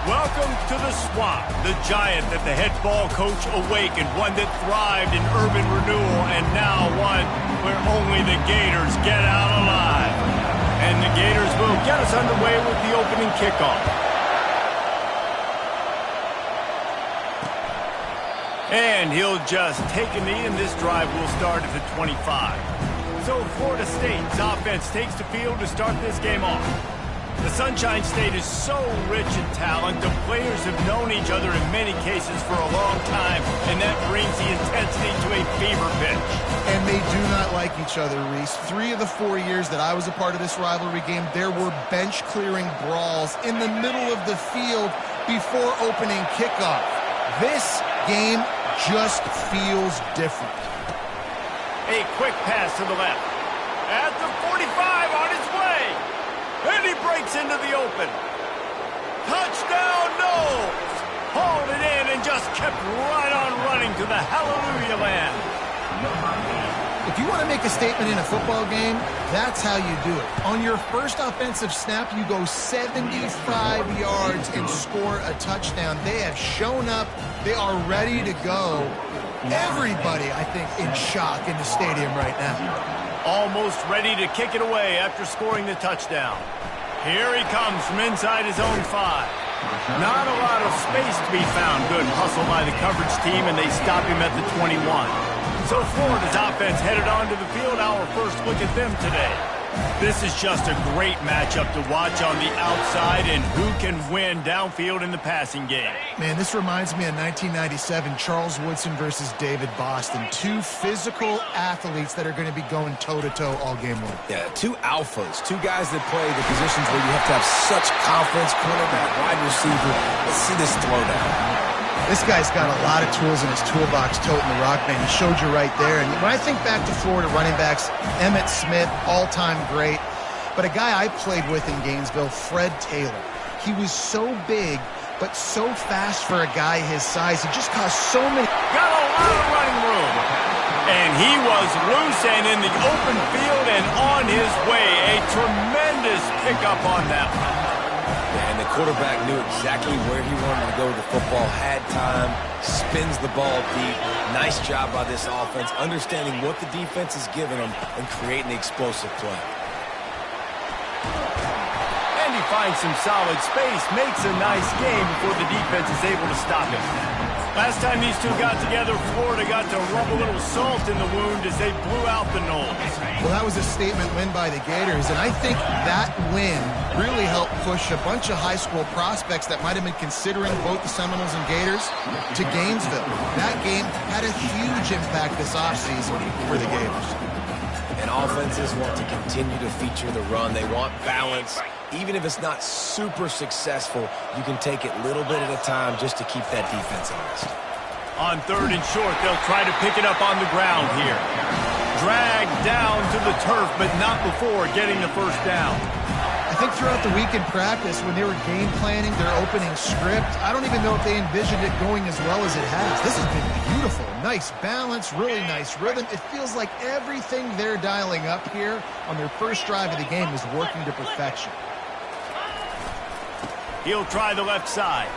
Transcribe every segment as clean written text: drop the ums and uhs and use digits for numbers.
Welcome to the Swamp, the giant that the head ball coach awakened, one that thrived in urban renewal, and now one where only the Gators get out alive. And the Gators will get us underway with the opening kickoff. And he'll just take a knee, and this drive will start at the 25. So Florida State's offense takes the field to start this game off. The Sunshine State is so rich in talent. The players have known each other in many cases for a long time, and that brings the intensity to a fever pitch. And they do not like each other, Reese. 3 of the 4 years that I was a part of this rivalry game, there were bench-clearing brawls in the middle of the field before opening kickoff. This game just feels different. A quick pass to the left. At the 45 on his way. And he breaks into the open. Touchdown, Knowles! Hauled it in and just kept right on running to the hallelujah land. If you want to make a statement in a football game, that's how you do it. On your first offensive snap, you go 75 yards and score a touchdown. They have shown up. They are ready to go. Everybody, I think, in shock in the stadium right now. Almost ready to kick it away after scoring the touchdown. Here he comes from inside his own 5. Not a lot of space to be found. Good hustle by the coverage team, and they stop him at the 21. So Florida's offense headed onto the field. Our first look at them today. This is just a great matchup to watch on the outside, and who can win downfield in the passing game. Man, this reminds me of 1997, Charles Woodson versus David Boston. 2 physical athletes that are going to be going toe-to-toe all game long. Yeah, 2 alphas, 2 guys that play the positions where you have to have such confidence, cornerback, wide receiver. Let's see this throwdown. This guy's got a lot of tools in his toolbox toting the rock, man. He showed you right there. And when I think back to Florida running backs, Emmitt Smith, all-time great. But a guy I played with in Gainesville, Fred Taylor. He was so big, but so fast for a guy his size. He just caused so many... Got a lot of running room. And he was loose and in the open field and on his way. A tremendous pickup on that one. And the quarterback knew exactly where he wanted to go with the football, had time, spins the ball deep. Nice job by this offense, understanding what the defense is giving them and creating the explosive play. And he finds some solid space, makes a nice game before the defense is able to stop him. Last time these two got together, Florida got to rub a little salt in the wound as they blew out the Noles. Well, that was a statement win by the Gators, and I think that win really helped push a bunch of high school prospects that might have been considering both the Seminoles and Gators to Gainesville. That game had a huge impact this offseason for the Gators. And offenses want to continue to feature the run. They want balance. Even if it's not super successful, you can take it little bit at a time just to keep that defense honest. On 3rd and short, they'll try to pick it up on the ground here. Dragged down to the turf, but not before getting the first down. I think throughout the week in practice, when they were game planning their opening script, I don't even know if they envisioned it going as well as it has. This has been beautiful. Nice balance, really nice rhythm. It feels like everything they're dialing up here on their first drive of the game is working to perfection. He'll try the left side.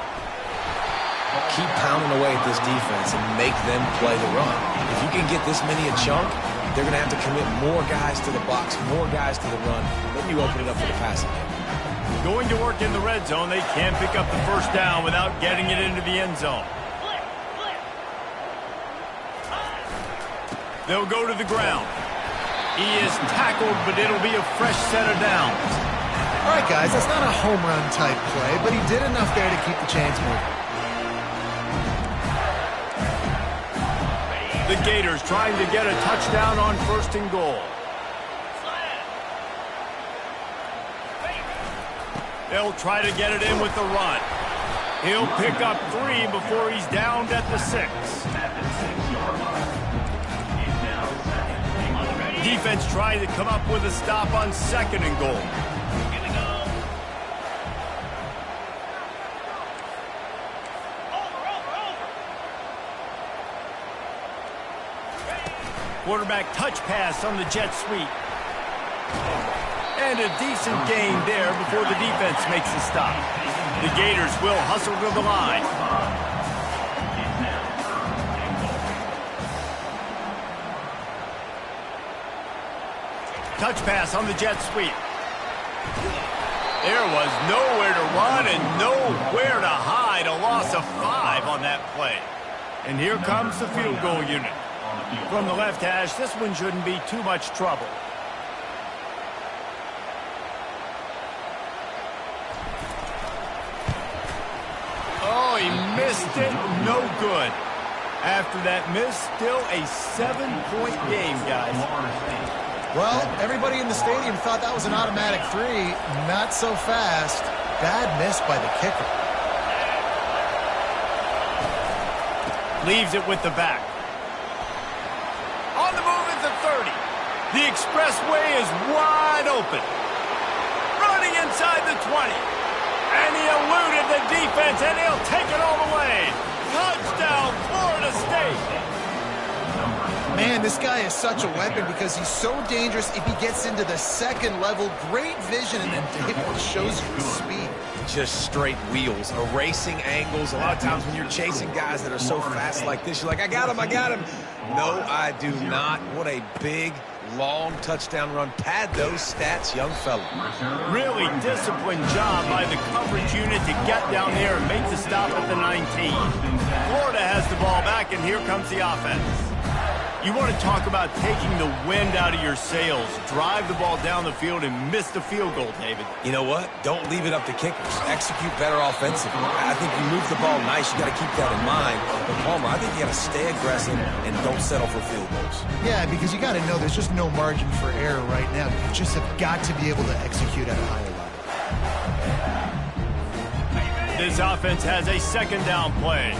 Keep pounding away at this defense and make them play the run. If you can get this many a chunk, they're going to have to commit more guys to the box, more guys to the run. Then you open it up for the passing game. Going to work in the red zone, they can't pick up the first down without getting it into the end zone. They'll go to the ground. He is tackled, but it'll be a fresh set of downs. All right, guys, that's not a home run type play, but he did enough there to keep the chains moving. The Gators trying to get a touchdown on 1st and goal. They'll try to get it in with the run. He'll pick up 3 before he's downed at the 6. Defense trying to come up with a stop on 2nd and goal. Quarterback touch pass on the jet sweep. And a decent gain there before the defense makes the stop. The Gators will hustle to the line. Touch pass on the jet sweep. There was nowhere to run and nowhere to hide. A loss of 5 on that play. And here comes the field goal unit. From the left hash, this one shouldn't be too much trouble. Oh, he missed it. No good. After that miss, still a 7-point game, guys. Well, everybody in the stadium thought that was an automatic 3. Not so fast. Bad miss by the kicker. Leaves it with the back. On the move at the 30. The expressway is wide open. Running inside the 20. And he eluded the defense, and he'll take it all the way. Touchdown, Florida State. Man, this guy is such a weapon because he's so dangerous if he gets into the second level. Great vision, and then David shows you his speed. Just straight wheels, erasing angles. A lot of times when you're chasing guys that are so fast like this, you're like, I got him, I got him. No, I do not. What a big, long touchdown run. Pad those stats, young fella. Really disciplined job by the coverage unit to get down there and make the stop at the 19. Florida has the ball back, and here comes the offense. You want to talk about taking the wind out of your sails. Drive the ball down the field and miss the field goal, David. You know what? Don't leave it up to kickers. Execute better offensively. I think you move the ball nice. You got to keep that in mind. But Palmer, I think you got to stay aggressive and don't settle for field goals. Yeah, because you got to know there's just no margin for error right now. You just have got to be able to execute at a higher level. This offense has a second down play.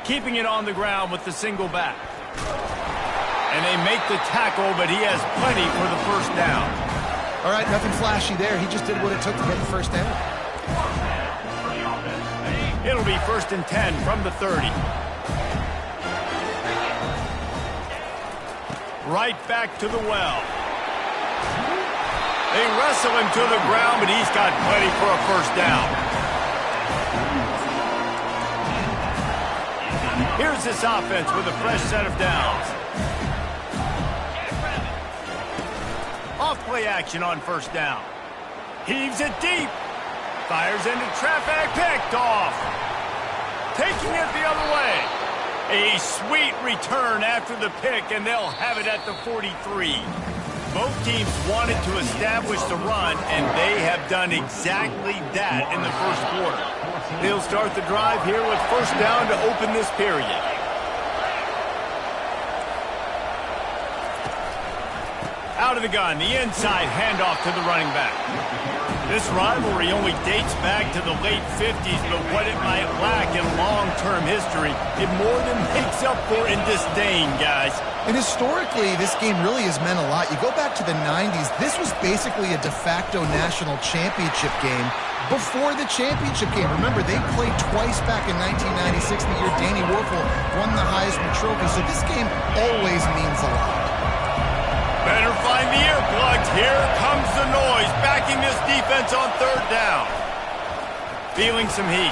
Keeping it on the ground with the single back. And they make the tackle, but he has plenty for the first down. All right, nothing flashy there. He just did what it took to get the first down. It'll be 1st and 10 from the 30. Right back to the well. They wrestle him to the ground, but he's got plenty for a first down. Here's this offense with a fresh set of downs. Off-play action on first down. Heaves it deep. Fires into traffic. Picked off. Taking it the other way. A sweet return after the pick, and they'll have it at the 43. Both teams wanted to establish the run, and they have done exactly that in the first quarter. They'll start the drive here with first down to open this period. Out of the gun, the inside handoff to the running back. This rivalry only dates back to the late 50s, but what it might lack in long-term history, it more than makes up for in disdain, guys. And historically, this game really has meant a lot. You go back to the 90s, this was basically a de facto national championship game before the championship game. Remember, they played twice back in 1996, the year Danny Wuerffel won the Heisman Trophy. So this game always means a lot. Better find the earplugs. Here comes the noise, backing this defense on third down. Feeling some heat.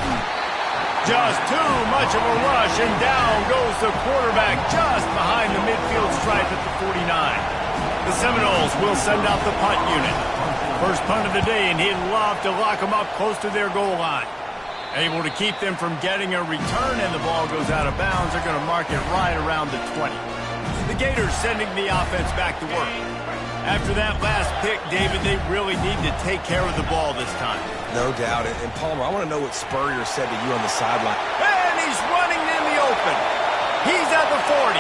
Just too much of a rush, and down goes the quarterback just behind the midfield stripe at the 49. The Seminoles will send out the punt unit. First punt of the day, and he'd love to lock them up close to their goal line. Able to keep them from getting a return, and the ball goes out of bounds. They're going to mark it right around the 20. The Gators sending the offense back to work. After that last pick, David, they really need to take care of the ball this time. No doubt. And Palmer, I want to know what Spurrier said to you on the sideline. And he's running in the open. He's at the 40.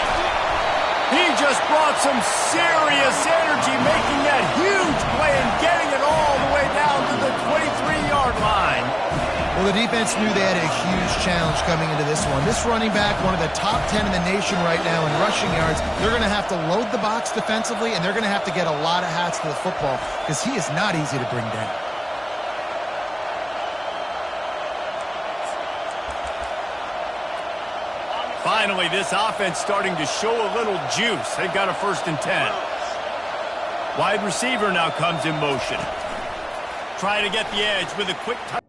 He just brought some serious energy, making that huge play and getting it all the way down to the 23-yard line. Well, the defense knew they had a huge challenge coming into this one. This running back, one of the top 10 in the nation right now in rushing yards, they're going to have to load the box defensively, and they're going to have to get a lot of hats to the football because he is not easy to bring down. Finally, this offense starting to show a little juice. They've got a 1st and 10. Wide receiver now comes in motion. Trying to get the edge with a quick touch.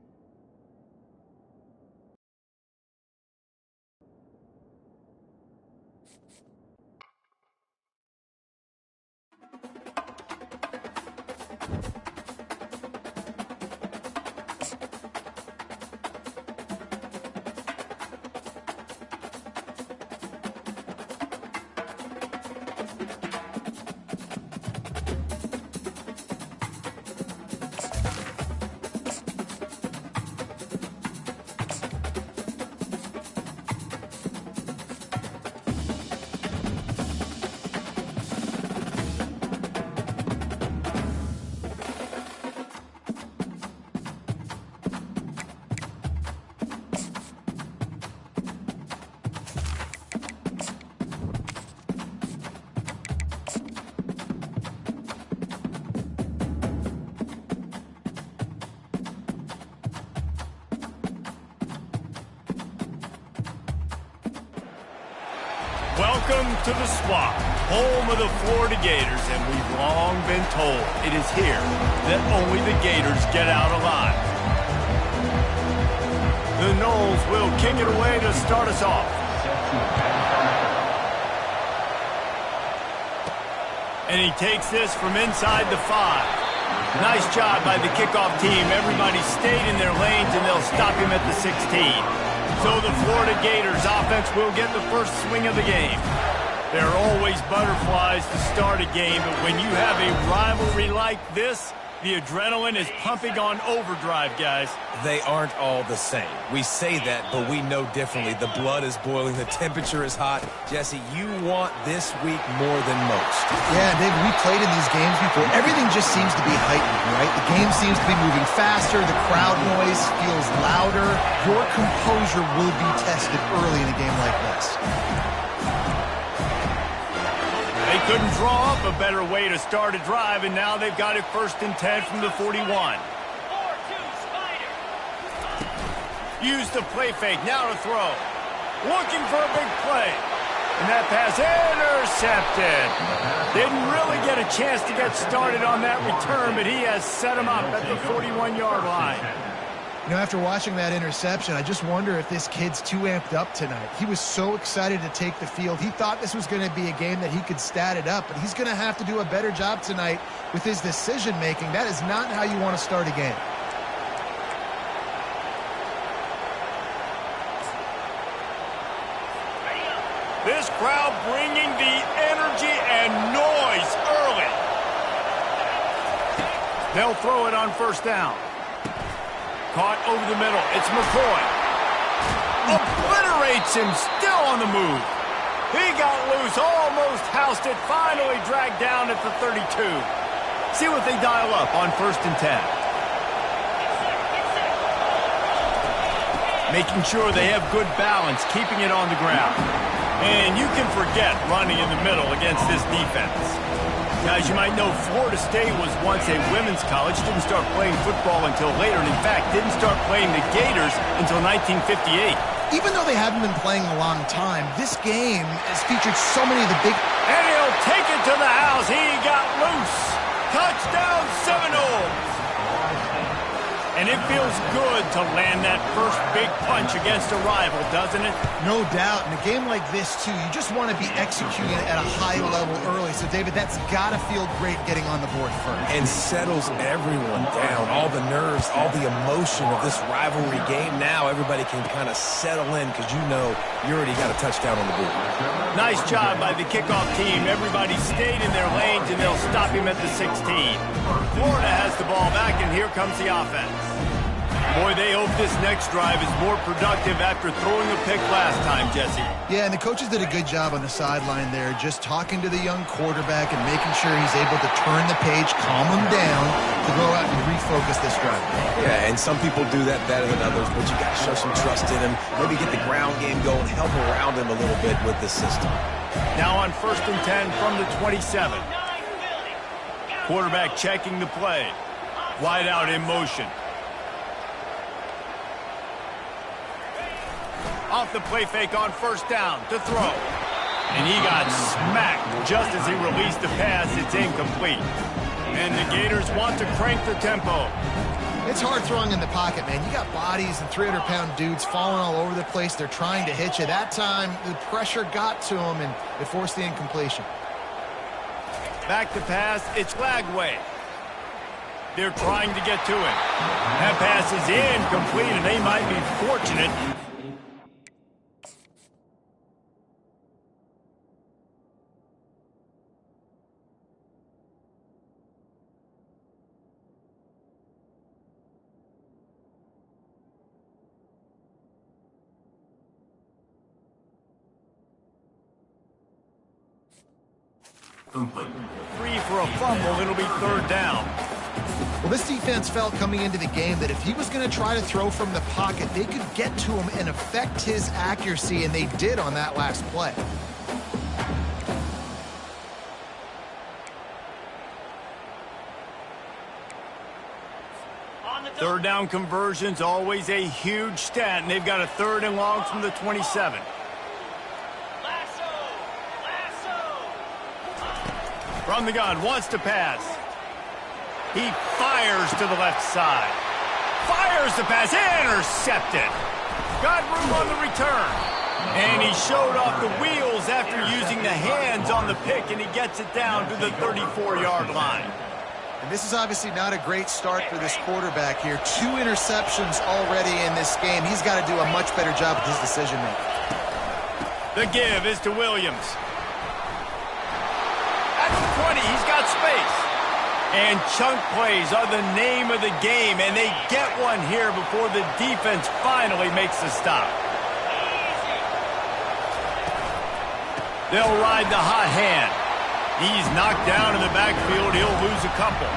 Welcome to the Swamp, home of the Florida Gators, and we've long been told it is here that only the Gators get out alive. The Noles will kick it away to start us off. And he takes this from inside the 5. Nice job by the kickoff team. Everybody stayed in their lanes, and they'll stop him at the 16. So the Florida Gators offense will get the first swing of the game. There are always butterflies to start a game, but when you have a rivalry like this, the adrenaline is pumping on overdrive, guys. They aren't all the same. We say that, but we know differently. The blood is boiling. The temperature is hot. Jesse, you want this week more than most. Yeah, David, we played in these games before. Everything just seems to be heightened, right? The game seems to be moving faster. The crowd noise feels louder. Your composure will be tested early in a game like this. They couldn't draw up a better way to start a drive, and now they've got it 1st and 10 from the 41. Use the play fake, now to throw. Looking for a big play. And that pass intercepted. Didn't really get a chance to get started on that return, but he has set him up at the 41-yard line. You know, after watching that interception, I just wonder if this kid's too amped up tonight. He was so excited to take the field. He thought this was going to be a game that he could stat it up, but he's going to have to do a better job tonight with his decision-making. That is not how you want to start a game. This crowd bringing the energy and noise early. They'll throw it on 1st down. Caught over the middle. It's McCoy. Obliterates him, still on the move. He got loose, almost housed it, finally dragged down at the 32. See what they dial up on 1st and 10. Making sure they have good balance, keeping it on the ground. And you can forget running in the middle against this defense. Guys, you might know Florida State was once a women's college, didn't start playing football until later, and in fact, didn't start playing the Gators until 1958. Even though they haven't been playing a long time, this game has featured so many of the big... And he'll take it to the house. He got loose. Touchdown, Seminoles. And it feels good to land that first big punch against a rival, doesn't it? No doubt. In a game like this, too, you just want to be executing at a high level early. So, David, that's got to feel great getting on the board first. And settles everyone down. All the nerves, all the emotion of this rivalry game. Now everybody can kind of settle in because you know you already got a touchdown on the board. Nice job by the kickoff team. Everybody stayed in their lanes, and they'll stop him at the 16. Florida has the ball back, and here comes the offense. Boy, they hope this next drive is more productive after throwing a pick last time, Jesse. Yeah, and the coaches did a good job on the sideline there, just talking to the young quarterback and making sure he's able to turn the page, calm him down, to go out and refocus this drive. Yeah, and some people do that better than others, but you got to show some trust in him, maybe get the ground game going, help around him a little bit with the system. Now on 1st and 10 from the 27. Quarterback checking the play. Wide out in motion. Off the play fake on first down to throw. And he got smacked just as he released the pass. It's incomplete. And the Gators want to crank the tempo. It's hard throwing in the pocket, man. You got bodies and 300-pound dudes falling all over the place. They're trying to hit you. That time, the pressure got to him, and it forced the incompletion. Back to pass. It's Lagway. They're trying to get to him. That pass is incomplete, and they might be fortunate. Free for a fumble. It'll be third down. Well, this defense felt coming into the game that if he was going to try to throw from the pocket, they could get to him and affect his accuracy, and they did on that last play. Third down conversion's always a huge stat, and they've got a third and long from the 27. From the gun, wants to pass. He fires to the left side. Fires the pass, intercepted. Got room on the return. And he showed off the wheels after using the hands on the pick, and he gets it down to the 34-yard line. And this is obviously not a great start for this quarterback here. 2 interceptions already in this game. He's got to do a much better job with his decision-making. The give is to Williams. At the 20, he's got space. And chunk plays are the name of the game, and they get one here before the defense finally makes the stop. They'll ride the hot hand. He's knocked down in the backfield. He'll lose a couple.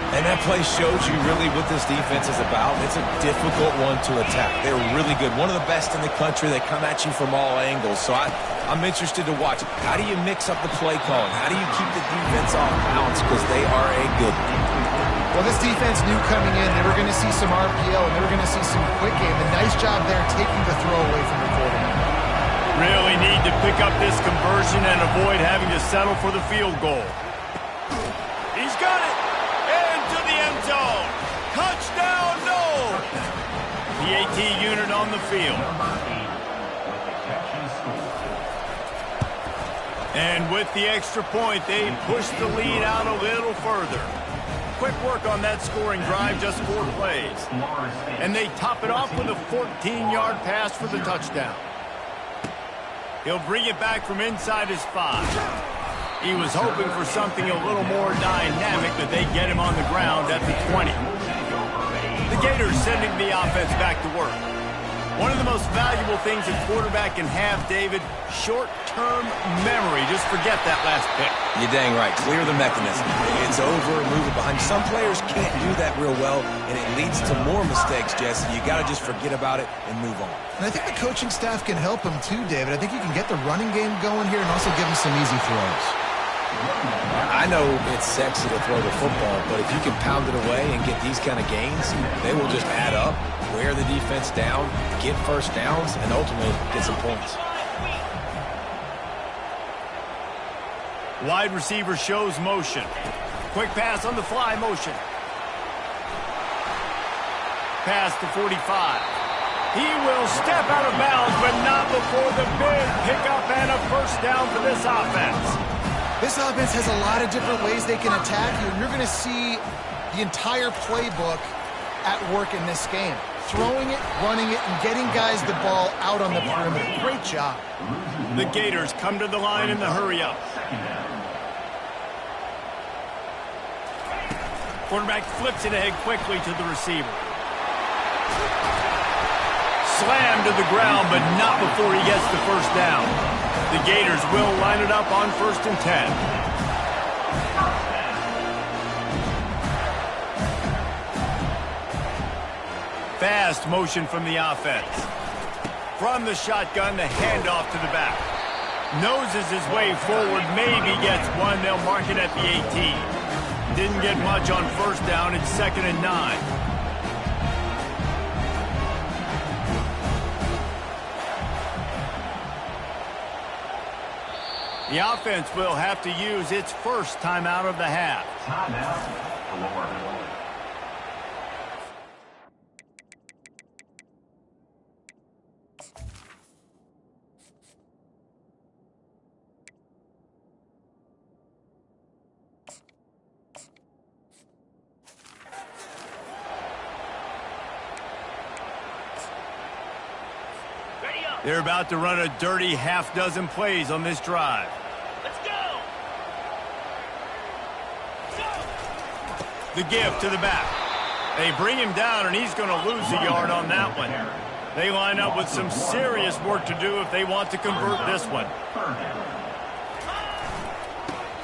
And that play shows you really what this defense is about. It's a difficult one to attack. They're really good. One of the best in the country. They come at you from all angles. So I'm interested to watch. How do you mix up the play calling? How do you keep the defense off balance? Because they are a good one. Well, this defense knew coming in they were going to see some RPO and they were going to see some quick game. A nice job there taking the throw away from the quarterback. Really need to pick up this conversion and avoid having to settle for the field goal. He's got it. Into the end zone. Touchdown, no. The AT unit on the field. And with the extra point, they push the lead out a little further. Quick work on that scoring drive, just 4 plays. And they top it off with a 14-yard pass for the touchdown. He'll bring it back from inside his 5. He was hoping for something a little more dynamic, but they get him on the ground at the 20. The Gators sending the offense back to work. One of the most valuable things a quarterback can have, David, short-term memory. Just forget that last pick. You're dang right. Clear the mechanism. It's over and move it behind. Some players can't do that real well, and it leads to more mistakes, Jesse. You got to just forget about it and move on. And I think the coaching staff can help him too, David. I think you can get the running game going here and also give him some easy throws. I know it's sexy to throw the football, but if you can pound it away and get these kind of gains, they will just add up, wear the defense down, get first downs, and ultimately get some points. Wide receiver shows motion. Quick pass on the fly motion. Pass to 45. He will step out of bounds, but not before the big pickup and a first down for this offense. This offense has a lot of different ways they can attack you, and you're going to see the entire playbook at work in this game. Throwing it, running it, and getting guys the ball out on the perimeter. Great job. The Gators come to the line in the hurry-up. Quarterback flips it ahead quickly to the receiver. Slammed to the ground, but not before he gets the first down. The Gators will line it up on 1st and 10. Fast motion from the offense. From the shotgun, the handoff to the back. Noses his way forward, maybe gets one. They'll mark it at the 18. Didn't get much on first down. It's 2nd and 9. The offense will have to use its first timeout of the half. Timeout, Florida. They're about to run a dirty half-dozen plays on this drive. Let's go! The give to the back. They bring him down, and he's going to lose a yard on that one. They line up with some serious work to do if they want to convert this one.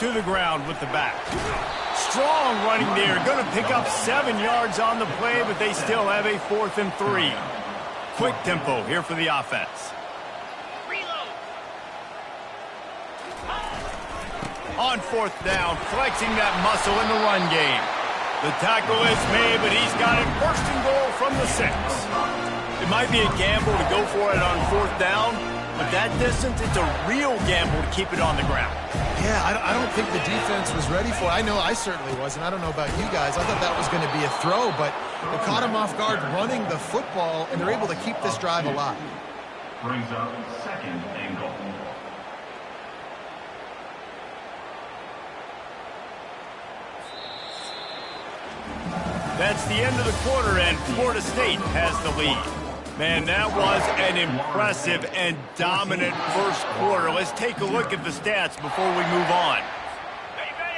To the ground with the back. Strong running there. Going to pick up 7 yards on the play, but they still have a 4th and 3. Quick tempo here for the offense. Reload. On 4th down, flexing that muscle in the run game. The tackle is made, but he's got it 1st and goal from the 6. It might be a gamble to go for it on 4th down, but that distance, it's a real gamble to keep it on the ground. Yeah, I don't think the defense was ready for it. I know I certainly wasn't. I don't know about you guys. I thought that was going to be a throw, but they caught him off guard running the football, and they're able to keep this drive alive. Brings up 2nd and goal. That's the end of the quarter, and Florida State has the lead. Man, that was an impressive and dominant first quarter. Let's take a look at the stats before we move on.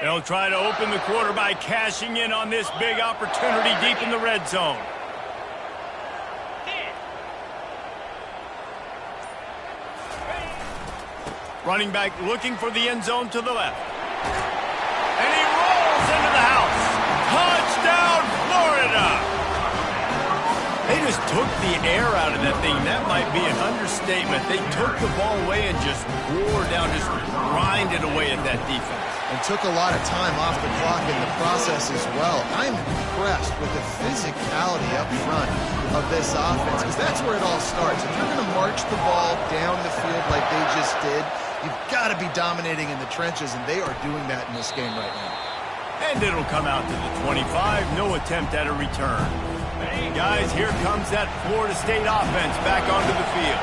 They'll try to open the quarter by cashing in on this big opportunity deep in the red zone. Running back looking for the end zone to the left. And he rolls into the house. Touchdown, Florida! They just took the air out of that thing. That might be an understatement. They took the ball away and just wore down, just grinded away at that defense. And took a lot of time off the clock in the process as well. I'm impressed with the physicality up front of this offense, because that's where it all starts. If you're going to march the ball down the field like they just did, you've got to be dominating in the trenches, and they are doing that in this game right now. And it'll come out to the 25. No attempt at a return. Guys, here comes that Florida State offense back onto the field.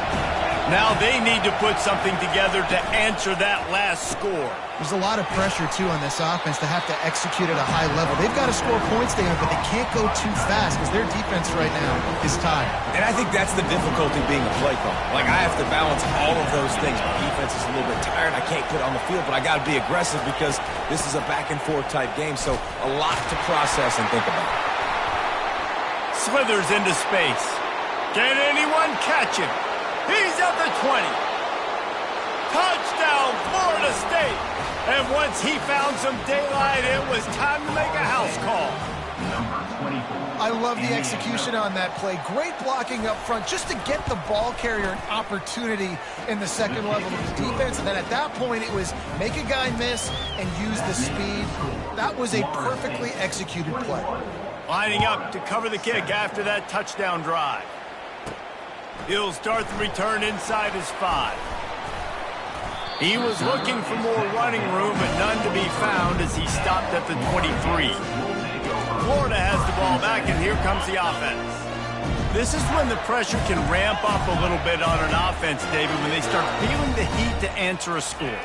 Now they need to put something together to answer that last score. There's a lot of pressure, too, on this offense to have to execute at a high level. They've got to score points, David, but they can't go too fast because their defense right now is tired. And I think that's the difficulty being a play caller. Like, I have to balance all of those things. My defense is a little bit tired. I can't put it on the field, but I got to be aggressive because this is a back-and-forth type game, so a lot to process and think about. Slithers into space. Can anyone catch him? He's at the 20. Touchdown, Florida State. And once he found some daylight, it was time to make a house call. I love the execution on that play. Great blocking up front just to get the ball carrier an opportunity in the second level of the defense. And then at that point, it was make a guy miss and use the speed. That was a perfectly executed play. Lining up to cover the kick after that touchdown drive. He'll start the return inside his 5. He was looking for more running room, but none to be found as he stopped at the 23. Florida has the ball back, and here comes the offense. This is when the pressure can ramp up a little bit on an offense, David, when they start feeling the heat to answer a score.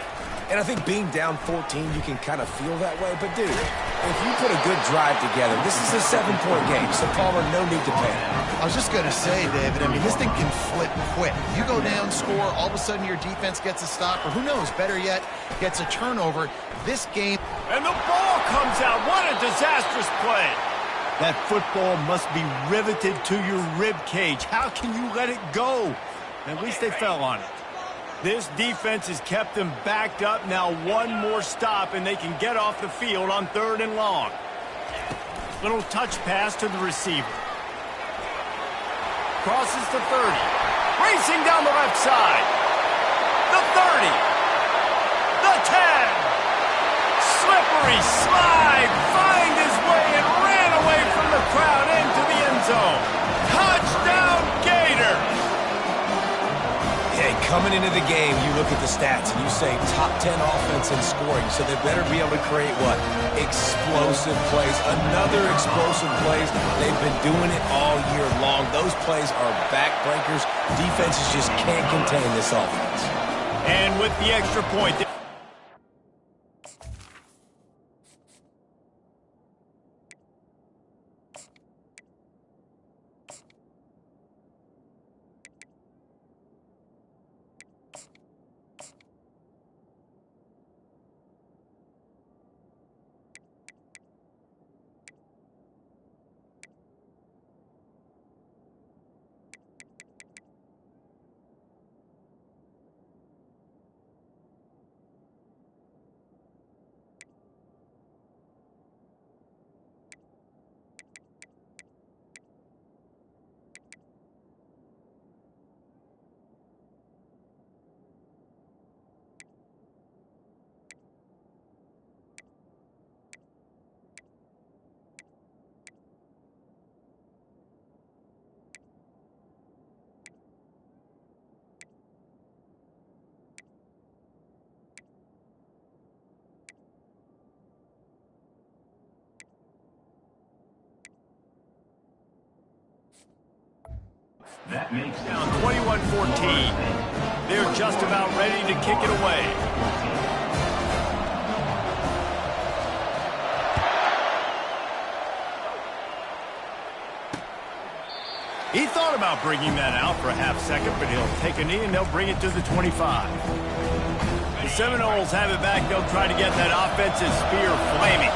And I think being down 14, you can kind of feel that way. But, dude, if you put a good drive together, this is a 7-point game, so Palmer, no need to panic. I was just going to say, David, I mean, this thing can flip quick. You go down, score, all of a sudden your defense gets a stop, or who knows, better yet, gets a turnover. This game... And the ball comes out. What a disastrous play. That football must be riveted to your rib cage. How can you let it go? At least they fell on it. This defense has kept them backed up. Now one more stop, and they can get off the field on 3rd and long. Little touch pass to the receiver. Crosses to 30. Racing down the left side. The 30. The 10. Slippery slide. Find his way and ran away from the crowd into the end zone. Touchdown, Gator. Yeah, he coming into the game, you look at the stats and you say top 10 offense in scoring, so they better be able to create what? Explosive plays. Another explosive plays. They've been doing it all year long. Those plays are backbreakers. Defenses just can't contain this offense. And with the extra point... That makes Down 21-14. They're just about ready to kick it away. He thought about bringing that out for a half second, but he'll take a knee and they'll bring it to the 25. The Seminoles have it back. They'll try to get that offensive spear flaming.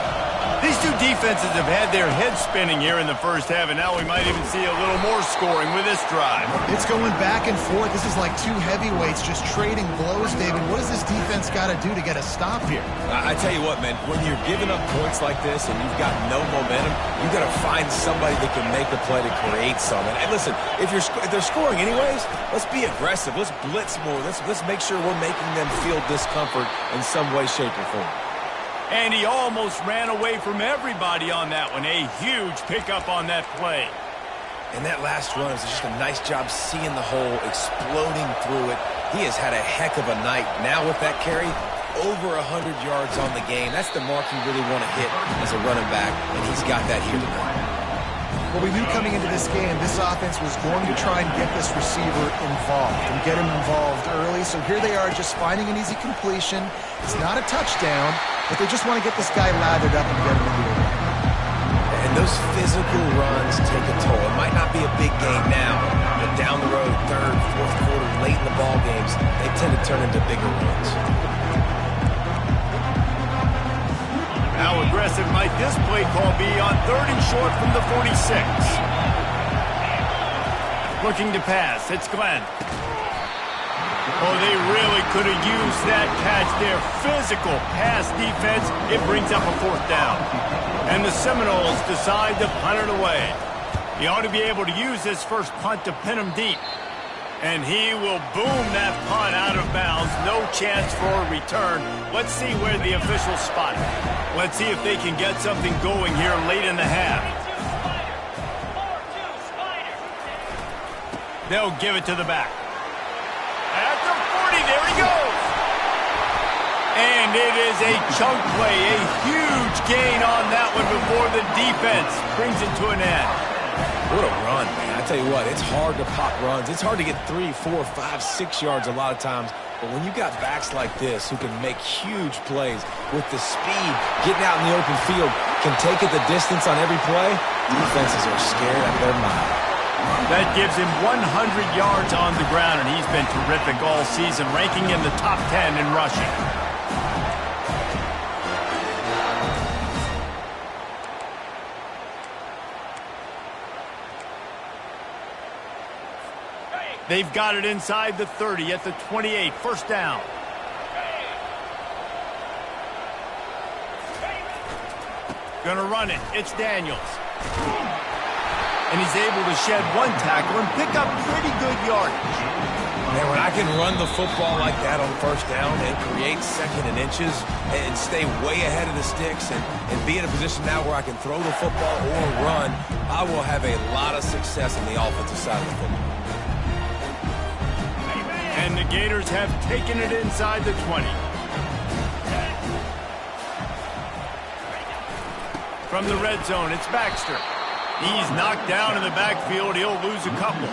These two defenses have had their heads spinning here in the first half, and now we might even see a little more scoring with this drive. It's going back and forth. This is like two heavyweights just trading blows, David. What does this defense got to do to get a stop here? I tell you what, man, when you're giving up points like this and you've got no momentum, you got to find somebody that can make a play to create something. And listen, if they're scoring anyways, let's be aggressive. Let's blitz more. Let's make sure we're making them feel discomfort in some way, shape, or form. And he almost ran away from everybody on that one. A huge pickup on that play. And that last run is just a nice job seeing the hole, exploding through it. He has had a heck of a night. Now with that carry, over 100 yards on the game. That's the mark you really want to hit as a running back, and he's got that here tonight. Well, we knew coming into this game, this offense was going to try and get this receiver involved and get him involved early. So here they are just finding an easy completion. It's not a touchdown, but they just want to get this guy lathered up and get him into the run. And those physical runs take a toll. It might not be a big game now, but down the road, third, fourth quarter, late in the ball games, they tend to turn into bigger runs. How aggressive might this play call be on 3rd and short from the 46? Looking to pass. It's Glenn. Oh, they really could have used that catch there. Physical pass defense. It brings up a 4th down. And the Seminoles decide to punt it away. He ought to be able to use this first punt to pin him deep. And he will boom that punt out of bounds. No chance for a return. Let's see where the officials spot it. Let's see if they can get something going here late in the half. They'll give it to the back. At the 40, there he goes. And it is a chunk play, a huge gain on that one before the defense brings it to an end. What a run, man. I tell you what, it's hard to pop runs. It's hard to get 3, 4, 5, 6 yards a lot of times. But when you got backs like this who can make huge plays with the speed, getting out in the open field, can take it the distance on every play, defenses are scared out of their mind. That gives him 100 yards on the ground, and he's been terrific all season, ranking in the top 10 in rushing. They've got it inside the 30 at the 28. 1st down. Gonna run it. It's Daniels. And he's able to shed 1 tackle and pick up pretty good yardage. Man, when I can run the football like that on 1st down and create 2nd and inches and stay way ahead of the sticks and be in a position now where I can throw the football or run, I will have a lot of success on the offensive side of the football. And the Gators have taken it inside the 20. From the red zone, it's Baxter. He's knocked down in the backfield. He'll lose a couple.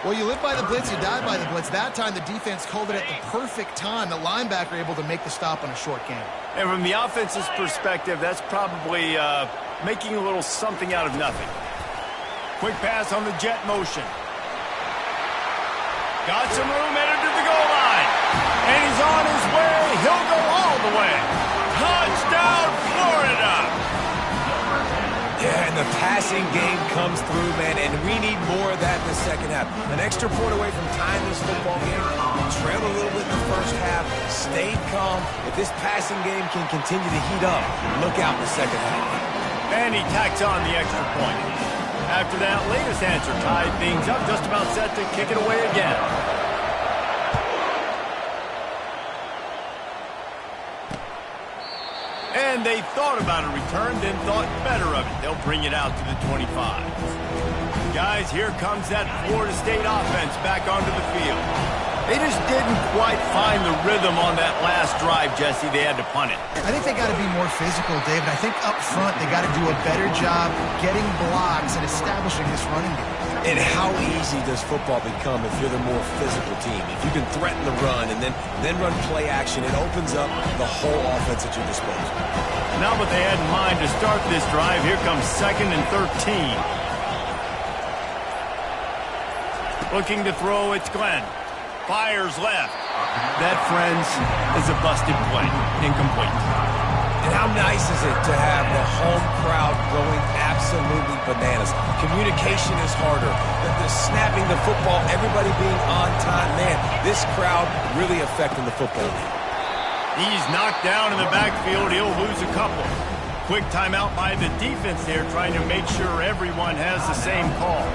Well, you live by the blitz, you die by the blitz. That time, the defense called it at the perfect time. The linebacker able to make the stop on a short game. And from the offense's perspective, that's probably making a little something out of nothing. Quick pass on the jet motion. Got some room, headed to the goal line. And he's on his way. He'll go all the way. Touchdown, Florida! Yeah, and the passing game comes through, man, and we need more of that in the second half. An extra point away from tying this football game. Trailed a little bit in the first half, stayed calm. If this passing game can continue to heat up, look out in the second half. And he tacks on the extra point. After that latest answer tied things up, just about set to kick it away again. And they thought about a return, then thought better of it. They'll bring it out to the 25. Guys, here comes that Florida State offense back onto the field. They just didn't quite find the rhythm on that last drive, Jesse. They had to punt it. I think they got to be more physical, David. I think up front they got to do a better job getting blocks and establishing this running game. And how easy does football become if you're the more physical team? If you can threaten the run and then run play action, it opens up the whole offense at your disposal. Now what they had in mind to start this drive, here comes 2nd and 13. Looking to throw, it's Glenn. Fires left. That, friends, is a busted play. Incomplete. And how nice is it to have the home crowd going absolutely bananas? Communication is harder. The snapping the football, everybody being on time. Man, this crowd really affecting the football game. He's knocked down in the backfield. He'll lose a couple. Quick timeout by the defense there, trying to make sure everyone has the same call.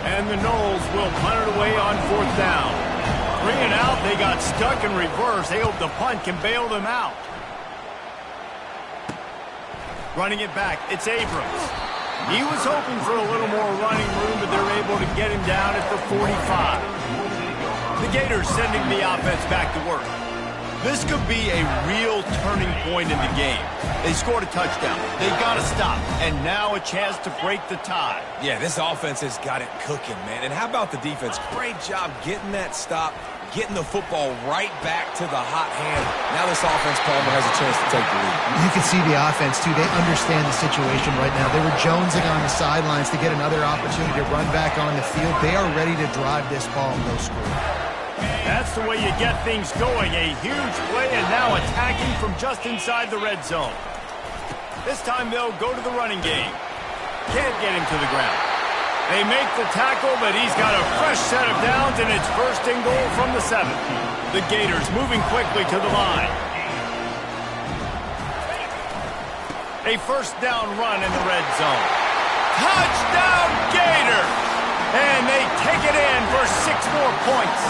And the Noles will punt it away on 4th down. Bring it out. They got stuck in reverse. They hope the punt can bail them out. Running it back, it's Abrams. He was hoping for a little more running room, but they're able to get him down at the 45. The Gators sending the offense back to work. This could be a real turning point in the game. They scored a touchdown. They got to stop. And now a chance to break the tie. Yeah, this offense has got it cooking, man. And how about the defense? Great job getting that stop, getting the football right back to the hot hand. Now this offense, Palmer, has a chance to take the lead. You can see the offense, too. They understand the situation right now. They were jonesing on the sidelines to get another opportunity to run back on the field. They are ready to drive this ball and go score. That's the way you get things going. A huge play, and now attacking from just inside the red zone. This time they'll go to the running game. Can't get him to the ground. They make the tackle, but he's got a fresh set of downs, and it's 1st and goal from the 7. The Gators moving quickly to the line. A 1st down run in the red zone. Touchdown, Gator! And they take it in for 6 more points.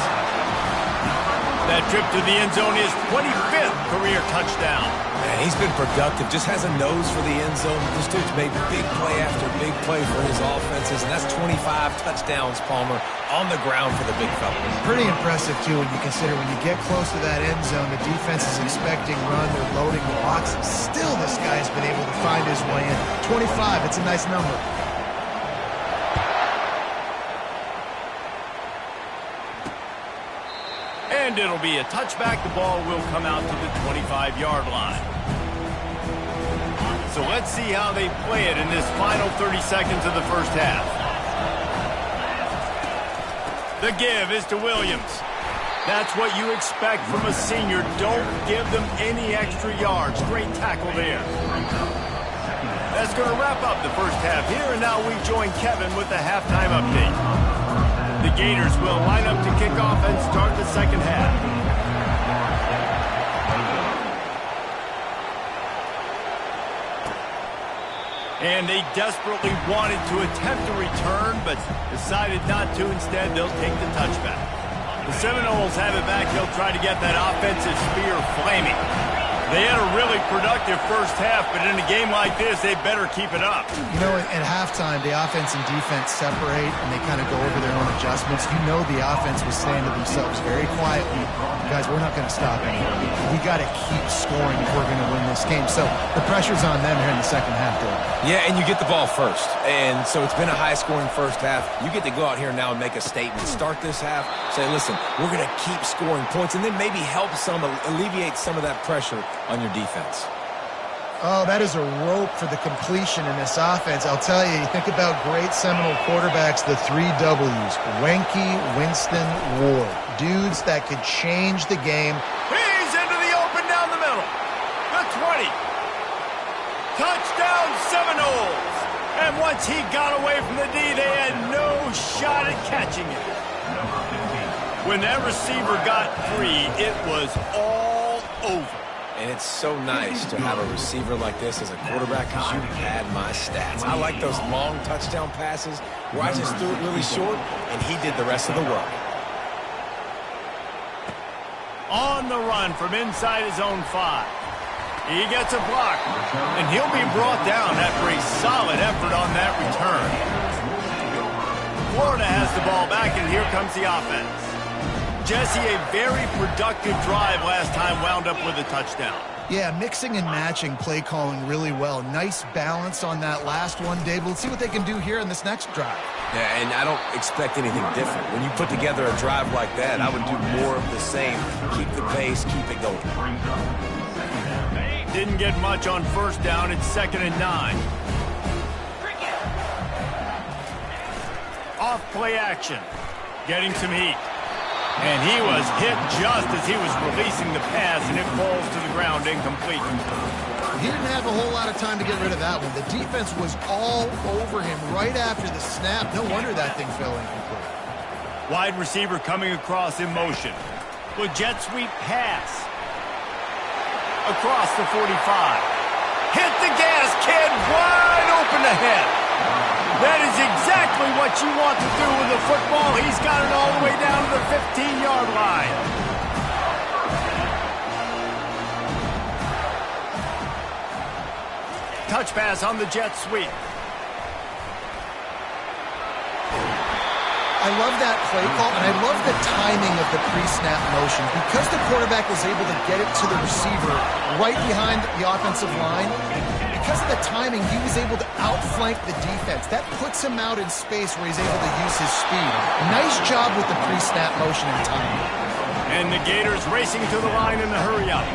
That trip to the end zone is 25th career touchdown. Man, he's been productive, just has a nose for the end zone. This dude's made big play after big play for his offenses, and that's 25 touchdowns, Palmer, on the ground for the big fella. Pretty impressive, too, when you consider when you get close to that end zone, the defense is expecting run, they're loading the box. Still, this guy's been able to find his way in. 25, it's a nice number. And it'll be a touchback. The ball will come out to the 25-yard line. So let's see how they play it in this final 30 seconds of the first half. The give is to Williams. That's what you expect from a senior. Don't give them any extra yards. Great tackle there. That's going to wrap up the first half here, and now we join Kevin with the halftime update. The Gators will line up to kick off and start the second half. And they desperately wanted to attempt a return, but decided not to. Instead, they'll take the touchback. The Seminoles have it back. They'll try to get that offensive spear flaming. They had a really productive first half, but in a game like this, they better keep it up. You know, at halftime, the offense and defense separate, and they kind of go over their own adjustments. You know the offense was saying to themselves very quietly, guys, we're not going to stop anybody. We got to keep scoring if we're going to win this game. So the pressure's on them here in the second half, Dave. Yeah, and you get the ball first. And so it's been a high-scoring first half. You get to go out here now and make a statement. Start this half, say, listen, we're going to keep scoring points, and then maybe help alleviate some of that pressure on your defense. Oh, that is a rope for the completion in this offense. I'll tell you, you think about great Seminole quarterbacks, the 3 W's, Wenke, Winston, Ward. Dudes that could change the game. He's into the open down the middle. The 20. Touchdown Seminoles. And once he got away from the D, they had no shot at catching it. When that receiver got free, it was all over. And it's so nice to have a receiver like this as a quarterback because you had my stats. I like those long touchdown passes where I just threw it really short, and he did the rest of the work. On the run from inside his own 5. He gets a block, and he'll be brought down after a solid effort on that return. Florida has the ball back, and here comes the offense. Jesse, a very productive drive last time wound up with a touchdown. Yeah, mixing and matching play calling really well. Nice balance on that last one, Dave. Let's see what they can do here in this next drive. Yeah, and I don't expect anything different. When you put together a drive like that, I would do more of the same. Keep the pace, keep it going. Didn't get much on first down. It's 2nd and 9. Off play action. Getting some heat. And he was hit just as he was releasing the pass, and it falls to the ground incomplete. He didn't have a whole lot of time to get rid of that one. The defense was all over him right after the snap. No wonder that thing fell incomplete. Wide receiver coming across in motion. With jet sweep pass. Across the 45. Hit the gas, kid. Wide open ahead. That is exactly what you want to do with the football. He's got it all the way down to the 15-yard line. Touch pass on the jet sweep. I love that play call, and I love the timing of the pre-snap motion. Because the quarterback was able to get it to the receiver right behind the offensive line, because of the timing, he was able to outflank the defense. That puts him out in space where he's able to use his speed. Nice job with the pre-snap motion and timing. And the Gators racing to the line in the hurry-up.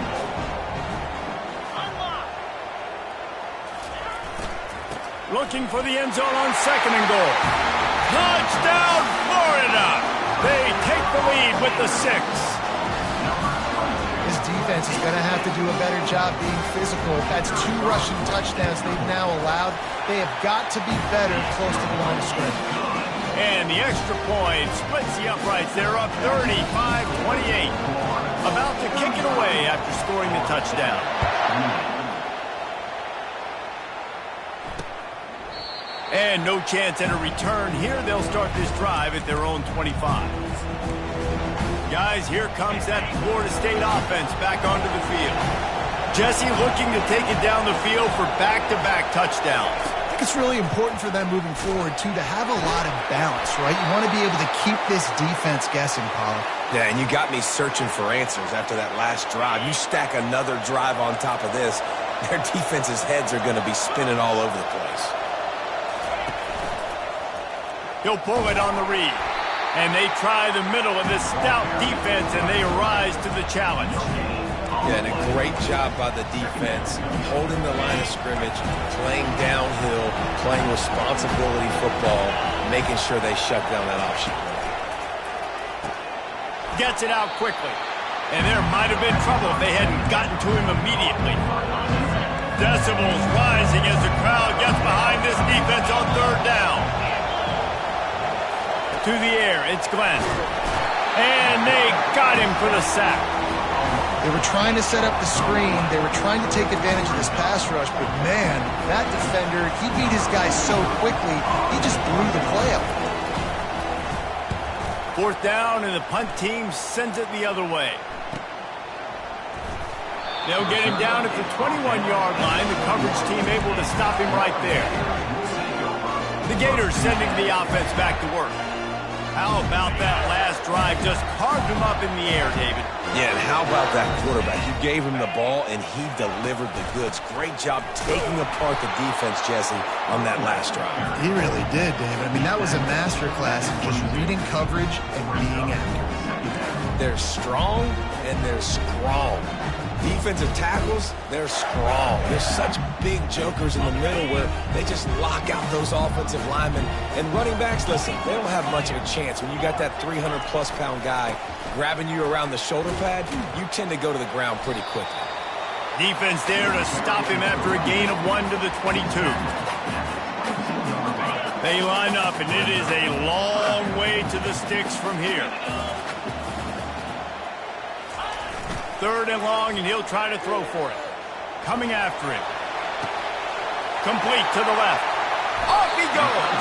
Looking for the end zone on 2nd and goal. Touchdown, Florida! They take the lead with the 6. This defense is going to have to do a better job being physical. That's 2 rushing touchdowns they've now allowed. They have got to be better close to the line of scrimmage. And the extra point splits the uprights. They're up 35-28. About to kick it away after scoring the touchdown. And no chance at a return here. They'll start this drive at their own 25. Guys, here comes that Florida State offense back onto the field. Jesse looking to take it down the field for back-to-back touchdowns. I think it's really important for them moving forward, too, to have a lot of balance, right? You want to be able to keep this defense guessing, Paul. Yeah, and you got me searching for answers after that last drive. You stack another drive on top of this, their defense's heads are going to be spinning all over the place. He'll pull it on the read. And they try the middle of this stout defense, and they rise to the challenge. Yeah, and a great job by the defense, holding the line of scrimmage, playing downhill, playing responsibility football, making sure they shut down that option. Gets it out quickly. And there might have been trouble if they hadn't gotten to him immediately. Decibels rising as the crowd gets behind this defense on 3rd down. To the air, it's Glenn. And they got him for the sack. They were trying to set up the screen. They were trying to take advantage of this pass rush. But, man, that defender, he beat his guy so quickly, he just blew the play up. 4th down, and the punt team sends it the other way. They'll get him down at the 21-yard line. The coverage team able to stop him right there. The Gators sending the offense back to work. How about that last drive? Just carved him up in the air, David. Yeah, and how about that quarterback? You gave him the ball, and he delivered the goods. Great job taking apart the defense, Jesse, on that last drive. He really did, David. I mean, that was a masterclass in just reading coverage and being accurate. They're strong, and they're strong. Defensive tackles, they're strong. They're such big jokers in the middle where they just lock out those offensive linemen. And running backs, listen, they don't have much of a chance. When you got that 300-plus pound guy grabbing you around the shoulder pad, you tend to go to the ground pretty quickly. Defense there to stop him after a gain of 1 to the 22. They line up, and it is a long way to the sticks from here. 3rd and long, and he'll try to throw for it. Coming after it. Complete to the left. Off he goes.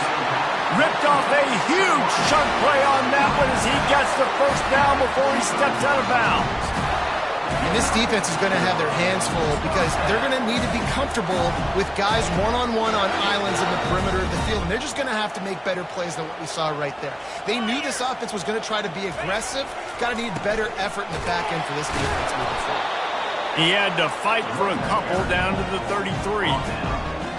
Ripped off a huge chunk play on that one as he gets the first down before he steps out of bounds. And this defense is going to have their hands full because they're going to need to be comfortable with guys one-on-one on islands in the perimeter of the field. And they're just going to have to make better plays than what we saw right there. They knew this offense was going to try to be aggressive. Got to need better effort in the back end for this defense moving forward. He had to fight for a couple down to the 33.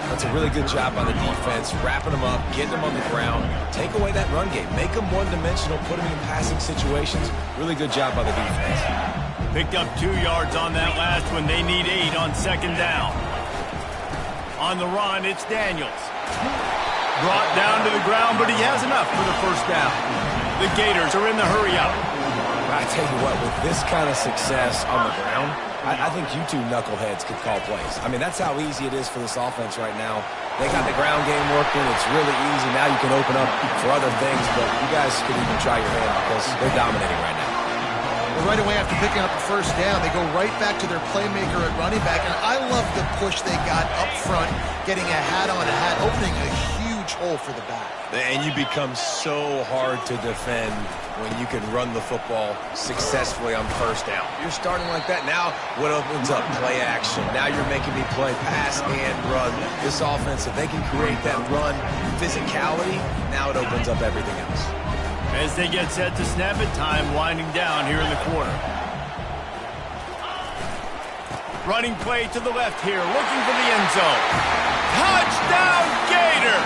That's a really good job by the defense, wrapping them up, getting them on the ground. Take away that run game. Make them one-dimensional, put them in passing situations. Really good job by the defense. Picked up 2 yards on that last one. They need 8 on 2nd down. On the run, it's Daniels. Brought down to the ground, but he has enough for the first down. The Gators are in the hurry-up. I tell you what, with this kind of success on the ground, I think you two knuckleheads could call plays. I mean, that's how easy it is for this offense right now. They got the ground game working. It's really easy. Now you can open up for other things, but you guys could even try your hand because they're dominating right now. Well, right away after picking up the first down, they go right back to their playmaker at running back. And I love the push they got up front, getting a hat on a hat, opening a huge hole for the back. And you become so hard to defend when you can run the football successfully on first down. You're starting like that. Now what opens up? Play action. Now you're making me play pass and run. This offense, if they can create that run physicality, now it opens up everything else. As they get set to snap it, time winding down here in the quarter. Running play to the left here, looking for the end zone. Touchdown, Gator!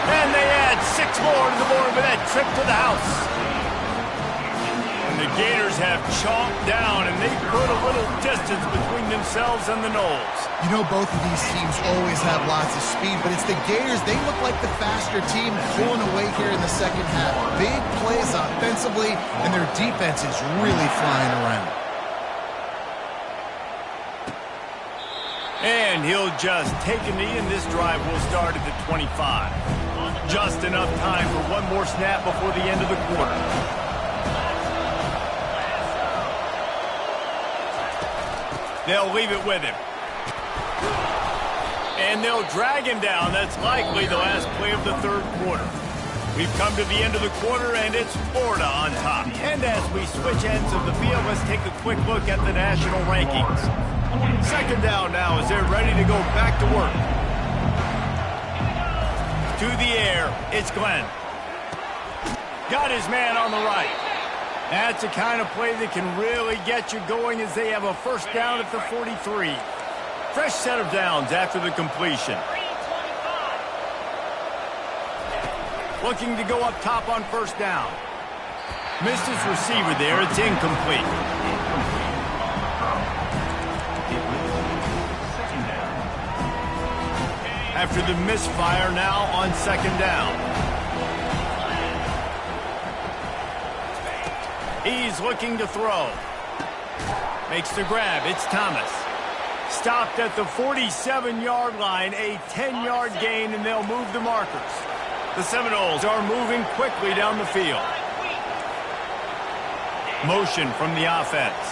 And they add 6 more to the board with that trip to the house. And the Gators have chomped down, and they put a little distance between themselves and the Noles. You know, both of these teams always have lots of speed, but it's the Gators. They look like the faster team pulling away here in the second half. Big plays offensively, and their defense is really flying around. And he'll just take a knee, and this drive will start at the 25. Just enough time for one more snap before the end of the quarter. They'll leave it with him. And they'll drag him down. That's likely the last play of the 3rd quarter. We've come to the end of the quarter, and it's Florida on top. And as we switch ends of the field, let's take a quick look at the national rankings. 2nd down now as they're ready to go back to work. To the air, it's Glenn. Got his man on the right. That's the kind of play that can really get you going as they have a first down at the 43. Fresh set of downs after the completion. Looking to go up top on first down. Missed his receiver there. It's incomplete. After the misfire now on 2nd down. He's looking to throw. Makes the grab. It's Thomas. Stopped at the 47-yard line. A 10-yard gain, and they'll move the markers. The Seminoles are moving quickly down the field. Motion from the offense.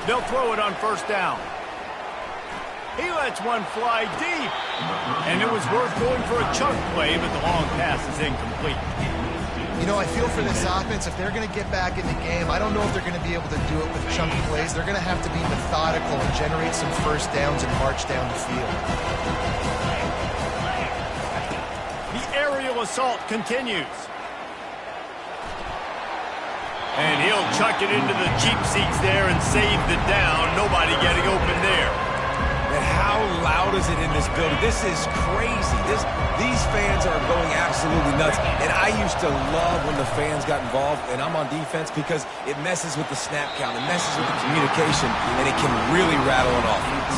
They'll throw it on first down. He lets one fly deep. And it was worth going for a chunk play, but the long pass is incomplete. You know, I feel for this offense, if they're going to get back in the game, I don't know if they're going to be able to do it with chunky plays. They're going to have to be methodical and generate some first downs and march down the field. The aerial assault continues. And he'll chuck it into the cheap seats there and save the down. Nobody getting open there. And how loud is it in this building? This is crazy. These fans are going absolutely nuts. And I used to love when the fans got involved, and I'm on defense, because it messes with the snap count. It messes with the communication, and it can really rattle an offense.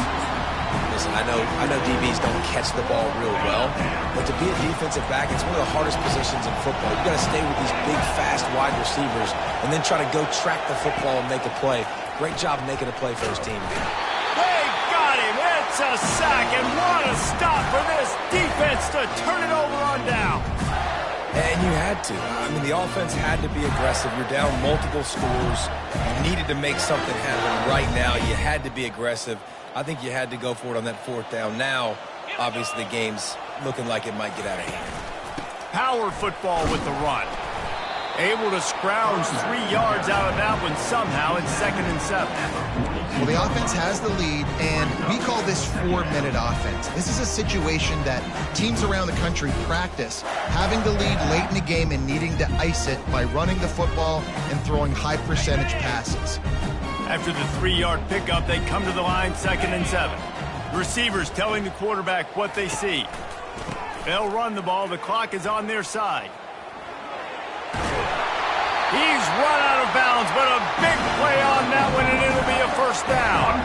Listen, I know DBs don't catch the ball real well, but to be a defensive back, it's one of the hardest positions in football. You've got to stay with these big, fast wide receivers and then try to go track the football and make a play. Great job making a play for his team. They got him. It's a sack, and what a stop for this defense to turn it over on down. And you had to. I mean, the offense had to be aggressive. You're down multiple scores. You needed to make something happen right now. You had to be aggressive. I think you had to go for it on that fourth down. Now, obviously, the game's looking like it might get out of hand. Power football with the run. Able to scrounge 3 yards out of that one somehow. It's 2nd and 7. Well, the offense has the lead, and we call this 4-minute offense. This is a situation that teams around the country practice, having the lead late in the game and needing to ice it by running the football and throwing high-percentage passes. After the 3-yard pickup, they come to the line, 2nd and 7. Receivers telling the quarterback what they see. They'll run the ball. The clock is on their side. He's run out of bounds, but a big play on that one, and it'll be a first down.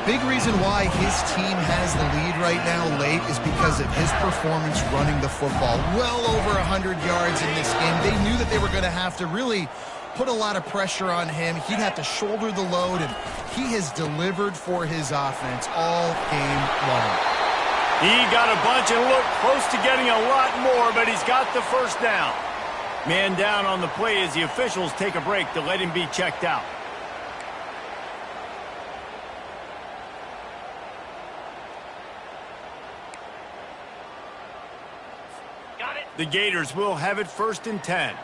Big reason why his team has the lead right now late is because of his performance running the football. Well over 100 yards in this game. They knew that they were going to have to really put a lot of pressure on him. He'd have to shoulder the load, and he has delivered for his offense all game long. He got a bunch and looked close to getting a lot more, but he's got the first down. Man down on the play as the officials take a break to let him be checked out. Got it. The Gators will have it 1st and 10.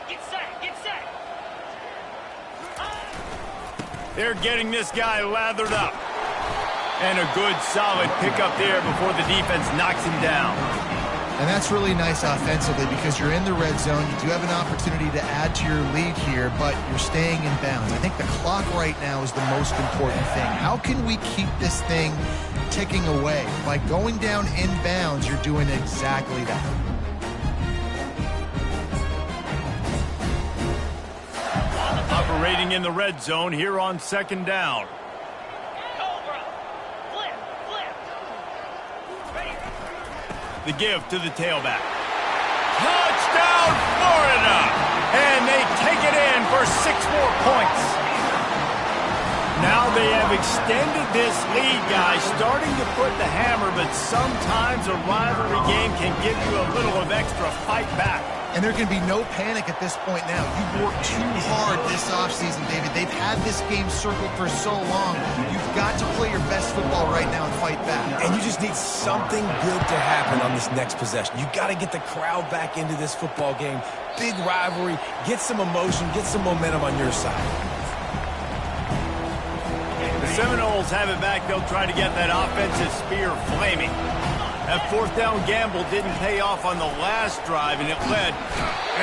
Get set. Get set. They're getting this guy lathered up. And a good, solid pickup there before the defense knocks him down. And that's really nice offensively because you're in the red zone. You do have an opportunity to add to your lead here, but you're staying in bounds. I think the clock right now is the most important thing. How can we keep this thing ticking away? By going down in bounds, you're doing exactly that. Operating in the red zone here on 2nd down. The give to the tailback. Touchdown, Florida! And they take it in for 6 more points. Now they have extended this lead, guys, starting to put the hammer, but sometimes a rivalry game can give you a little of extra fight back. And there can be no panic at this point now. You've worked too hard this offseason, David. They've had this game circled for so long. You've got to play your best football right now and fight back. And you just need something good to happen on this next possession. You've got to get the crowd back into this football game. Big rivalry. Get some emotion. Get some momentum on your side. The Seminoles have it back. They'll try to get that offensive spear flaming. That 4th down gamble didn't pay off on the last drive, and it led.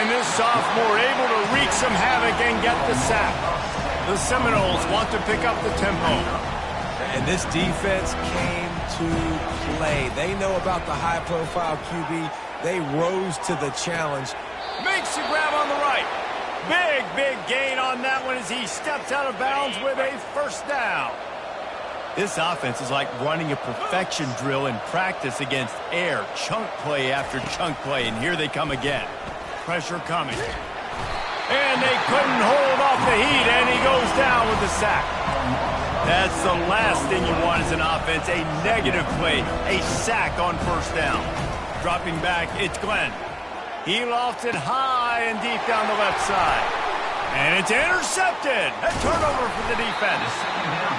And this sophomore able to wreak some havoc and get the sack. The Seminoles want to pick up the tempo. And this defense came to play. They know about the high-profile QB. They rose to the challenge. Makes the grab on the right. Big gain on that one as he steps out of bounds with a first down. This offense is like running a perfection drill in practice against air. Chunk play after chunk play, and here they come again. Pressure coming. And they couldn't hold off the heat, and he goes down with the sack. That's the last thing you want as an offense, a negative play, a sack on 1st down. Dropping back, it's Glenn. He lofts it high and deep down the left side. And it's intercepted. A turnover for the defense.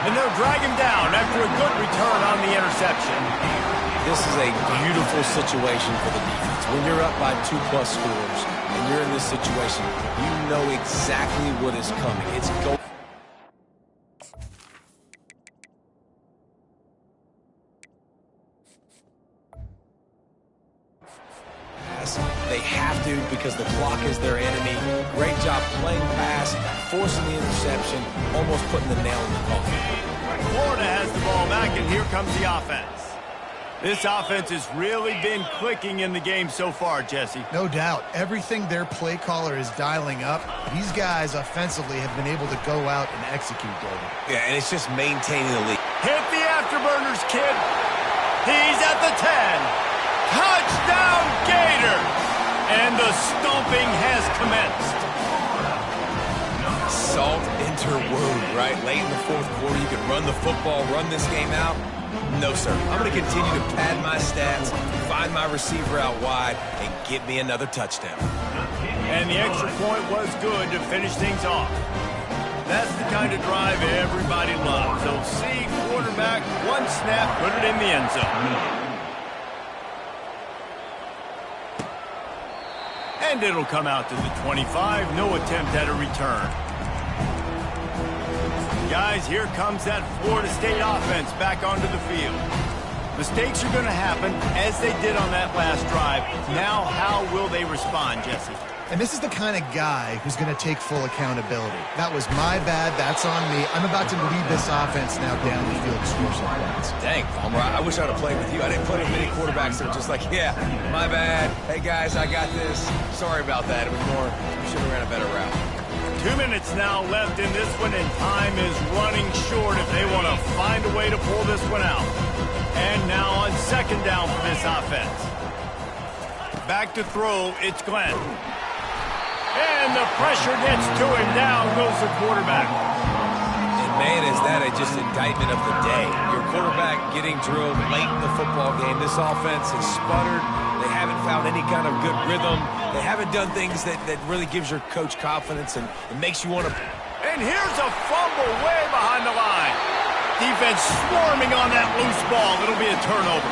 And they'll drag him down after a good return on the interception. This is a beautiful situation for the defense. When you're up by 2+ scores and you're in this situation, you know exactly what is coming. It's go. They have to because the clock is their enemy. Great job playing pass, forcing the interception, almost putting the nail in the coffin. Florida has the ball back, and here comes the offense. This offense has really been clicking in the game so far, Jesse. No doubt. Everything their play caller is dialing up, these guys offensively have been able to go out and execute, David. Yeah, and it's just maintaining the lead. Hit the afterburners, kid. He's at the 10. Touchdown, Gators! And the stomping has commenced. Salt into her wound, right? Late in the fourth quarter, you can run the football, run this game out. No, sir. I'm going to continue to pad my stats, find my receiver out wide, and get me another touchdown. And the extra point was good to finish things off. That's the kind of drive everybody loves. They'll see quarterback, one snap, put it in the end zone. And it'll come out to the 25. No attempt at a return. Guys, here comes that Florida State offense back onto the field. Mistakes are going to happen, as they did on that last drive. Now, how will they respond, Jesse? And this is the kind of guy who's going to take full accountability. That was my bad. That's on me. I'm about to lead this offense now down the field to score some points. Dang, Palmer, I wish I would have played with you. I didn't play with many quarterbacks that were just like, yeah, my bad. Hey, guys, I got this. Sorry about that. It was more, should have ran a better route. 2 minutes now left in this one, and time is running short if they want to find a way to pull this one out. And now on second down for this offense. Back to throw, it's Glenn. And the pressure gets to him. Down goes the quarterback. And man, is that just indictment of the day. Your quarterback getting drilled late in the football game. This offense has sputtered. They haven't found any kind of good rhythm. They haven't done things that really gives your coach confidence and it makes you want to. And here's a fumble way behind the line. Defense swarming on that loose ball. It'll be a turnover.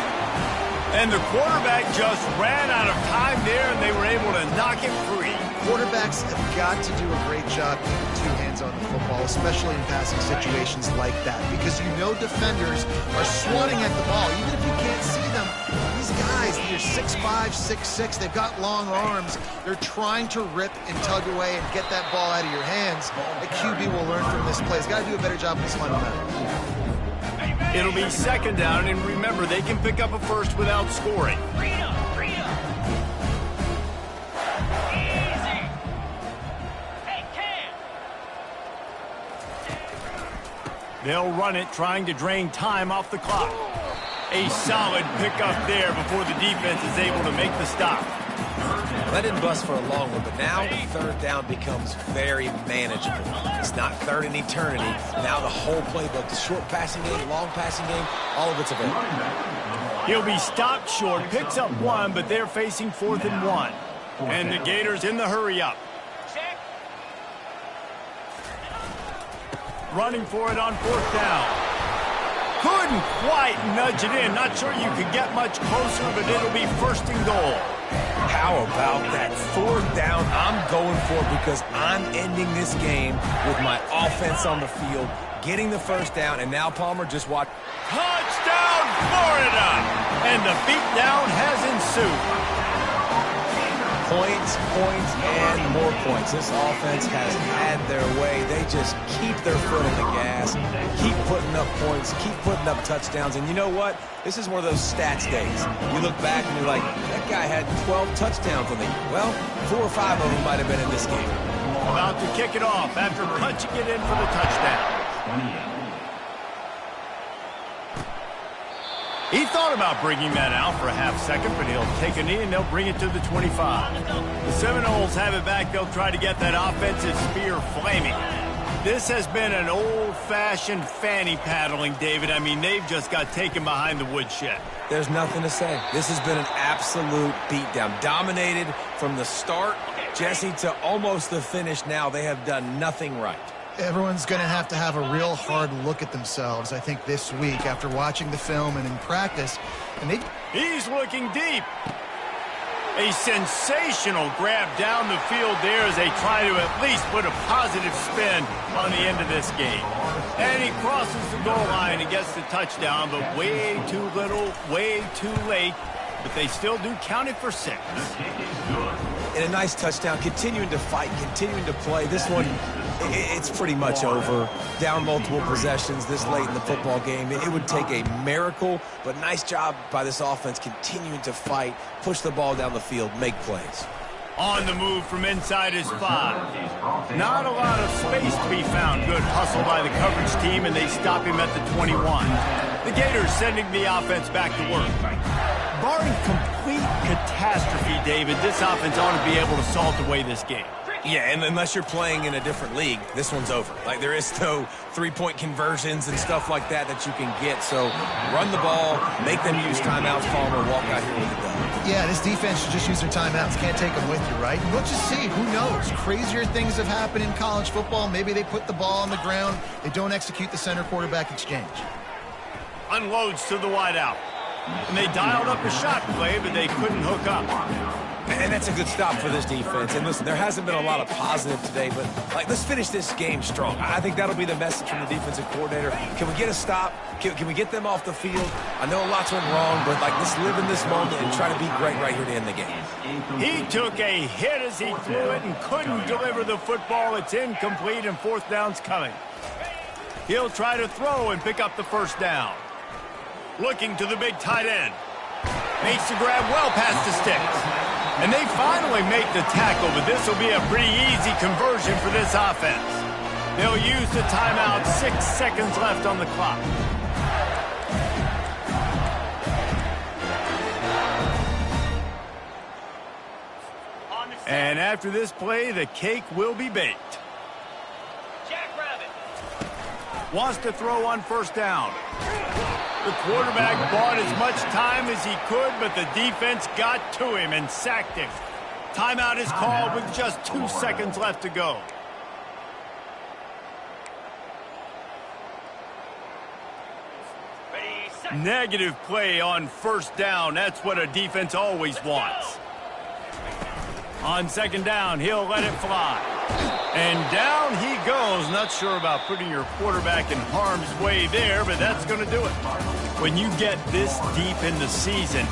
And the quarterback just ran out of time there, and they were able to knock it free. Quarterbacks have got to do a great job keeping two hands on the football, especially in passing situations like that, because you know defenders are swatting at the ball. Even if you can't see them, these guys, they're 6'5", 6'6", they've got long arms. They're trying to rip and tug away and get that ball out of your hands. The QB will learn from this play. He's got to do a better job with his fundamentals. It'll be second down, and remember, they can pick up a first without scoring. Freedom. Easy. Hey, Cam. They'll run it, trying to drain time off the clock. A solid pickup there before the defense is able to make the stop. That didn't bust for a long one, but now third down becomes very manageable. It's not third in eternity. Now the whole playbook, the short passing game, long passing game, all of it's available. He'll be stopped short, picks up one, but they're facing 4th and 1. And the Gators in the hurry up. Check. Running for it on 4th down. Couldn't quite nudge it in. Not sure you could get much closer, but it'll be 1st and goal. How about that 4th down? I'm going for it because I'm ending this game with my offense on the field, getting the 1st down, and now Palmer, just watch. Touchdown, Florida! And the beatdown has ensued. Points, and more points. This offense has had their way. They just keep their foot on the gas, keep putting up points, keep putting up touchdowns. And you know what? This is one of those stats days. You look back and you're like, that guy had 12 touchdowns on the year. Well, 4 or 5 of them might have been in this game. About to kick it off after punching it in for the touchdown. He thought about bringing that out for a half second, but he'll take a knee and they'll bring it to the 25. The Seminoles have it back. They'll try to get that offensive spear flaming. This has been an old-fashioned fanny paddling, David. I mean, they've just got taken behind the woodshed. There's nothing to say. This has been an absolute beatdown. Dominated from the start, Jesse, to almost the finish now. They have done nothing right. Everyone's going to have a real hard look at themselves, I think, this week after watching the film and in practice. And He's looking deep. A sensational grab down the field there as they try to at least put a positive spin on the end of this game. And he crosses the goal line and gets the touchdown, but way too little, way too late. But they still do count it for 6. And a nice touchdown, continuing to fight, continuing to play. This one, it's pretty much over. Down multiple possessions this late in the football game. It would take a miracle, but nice job by this offense continuing to fight, push the ball down the field, make plays. On the move from inside his 5. Not a lot of space to be found. Good hustle by the coverage team, and they stop him at the 21. The Gators sending the offense back to work. Barring complete catastrophe, David, this offense ought to be able to salt away this game. Yeah, and unless you're playing in a different league, this one's over. Like, there is no three-point conversions and stuff like that you can get. So run the ball, make them use timeouts, call them, or walk out here with a dub. Yeah, this defense should just use their timeouts. Can't take them with you, right? And we'll just see. Who knows? Crazier things have happened in college football. Maybe they put the ball on the ground. They don't execute the center-quarterback exchange. Unloads to the wideout. And they dialed up a shot play, but they couldn't hook up. And that's a good stop for this defense. And listen, there hasn't been a lot of positive today, but let's finish this game strong. I think that'll be the message from the defensive coordinator. Can we get a stop? Can we get them off the field? I know lots went wrong, but let's live in this moment and try to be great right here to end the game. He took a hit as he threw it and couldn't deliver the football. It's incomplete and 4th down's coming. He'll try to throw and pick up the 1st down. Looking to the big tight end. Makes the grab well past the sticks. And they finally make the tackle, but this will be a pretty easy conversion for this offense. They'll use the timeout, 6 seconds left on the clock. And after this play, the cake will be baked. Jackrabbit. Wants to throw on 1st down. The quarterback bought as much time as he could, but the defense got to him and sacked him. Timeout is called with just 2 seconds left to go. Negative play on 1st down. That's what a defense always wants. On 2nd down, he'll let it fly. And down he goes. Not sure about putting your quarterback in harm's way there, but that's going to do it. When you get this deep in the season,